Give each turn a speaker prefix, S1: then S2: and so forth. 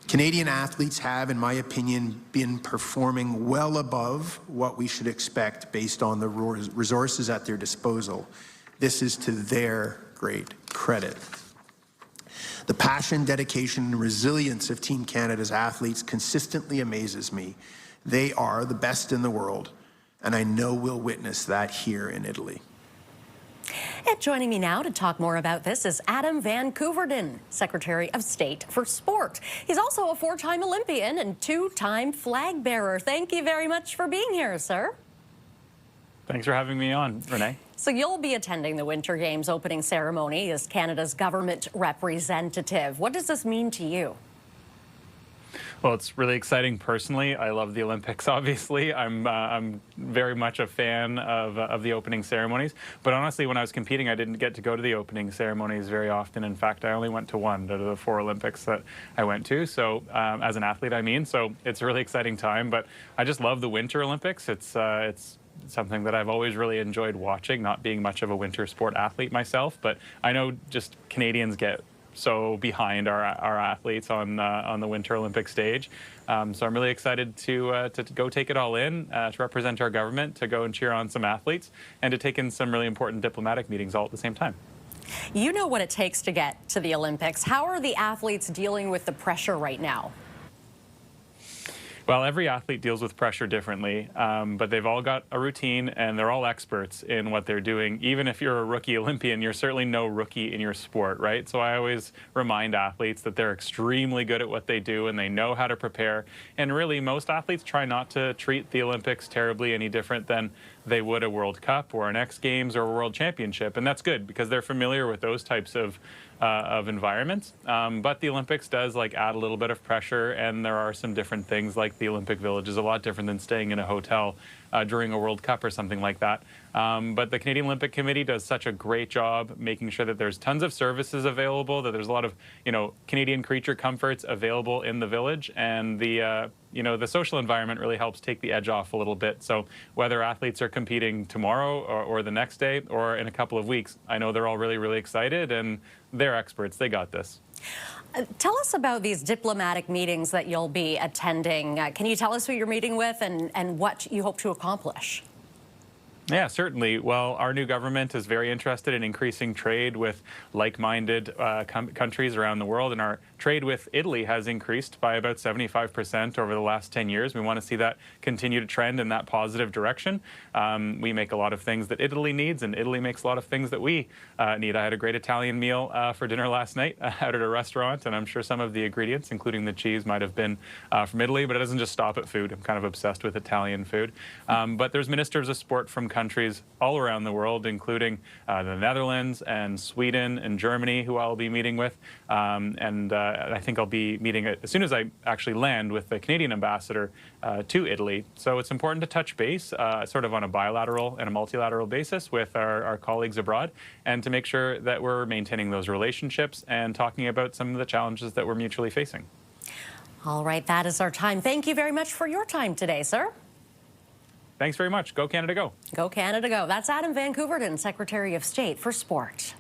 S1: Canadian athletes have, in my opinion, been performing well above what we should expect based on the resources at their disposal. This is to their great credit. The passion, dedication, and resilience of Team Canada's athletes consistently amazes me. They are the best in the world, and I know we'll witness that here in Italy.
S2: And joining me now to talk more about this is Adam Van Koeverden, Secretary of State for Sport. He's also a four-time Olympian and two-time flag bearer. Thank you very much for being here, sir.
S3: Thanks for having me on, Renee.
S2: So you'll be attending the Winter Games opening ceremony as Canada's government representative. What does this mean to you?
S3: Well, it's really exciting personally. I love the Olympics, obviously. I'm very much a fan of the opening ceremonies. But honestly, when I was competing, I didn't get to go to the opening ceremonies very often. In fact, I only went to one out of the 4 Olympics that I went to. So as an athlete, I mean. So it's a really exciting time. But I just love the Winter Olympics. It's something that I've always really enjoyed watching, not being much of a winter sport athlete myself. But I know just Canadians get so behind our athletes on the Winter Olympic stage. So I'm really excited to go take it all in, to represent our government, to go and cheer on some athletes, and to take in some really important diplomatic meetings all at the same time.
S2: You know what it takes to get to the Olympics. How are the athletes dealing with the pressure right now?
S3: Well, every athlete deals with pressure differently, but they've all got a routine and they're all experts in what they're doing. Even if you're a rookie Olympian, you're certainly no rookie in your sport, right? So I always remind athletes that they're extremely good at what they do and they know how to prepare. And really, most athletes try not to treat the Olympics terribly any different than they would a World Cup or an X Games or a World Championship. And that's good because they're familiar with those types of environments. But the Olympics does add a little bit of pressure, and there are some different things, like the Olympic Village is a lot different than staying in a hotel during a World Cup or something like that. But the Canadian Olympic Committee does such a great job making sure that there's tons of services available, that there's a lot of Canadian creature comforts available in the village, and the social environment really helps take the edge off a little bit. So whether athletes are competing tomorrow or the next day or in a couple of weeks, I know they're all really, really excited, and they're experts. They got this.
S2: Tell us about these diplomatic meetings that you'll be attending. Can you tell us who you're meeting with and what you hope to accomplish?
S3: Yeah, certainly. Well, our new government is very interested in increasing trade with like-minded countries around the world, and our trade with Italy has increased by about 75% over the last 10 years. We want to see that continue to trend in that positive direction. We make a lot of things that Italy needs, and Italy makes a lot of things that we need. I had a great Italian meal for dinner last night out at a restaurant, and I'm sure some of the ingredients, including the cheese, might have been from Italy, but it doesn't just stop at food. I'm kind of obsessed with Italian food. But there's ministers of sport from countries all around the world, including the Netherlands and Sweden and Germany, who I'll be meeting with. I think I'll be meeting, as soon as I actually land, with the Canadian ambassador to Italy. So it's important to touch base sort of on a bilateral and a multilateral basis with our colleagues abroad, and to make sure that we're maintaining those relationships and talking about some of the challenges that we're mutually facing.
S2: All right, that is our time. Thank you very much for your time today, sir.
S3: Thanks very much. Go Canada, go.
S2: Go Canada, go. That's Adam Van Koeverden, Secretary of State for Sport.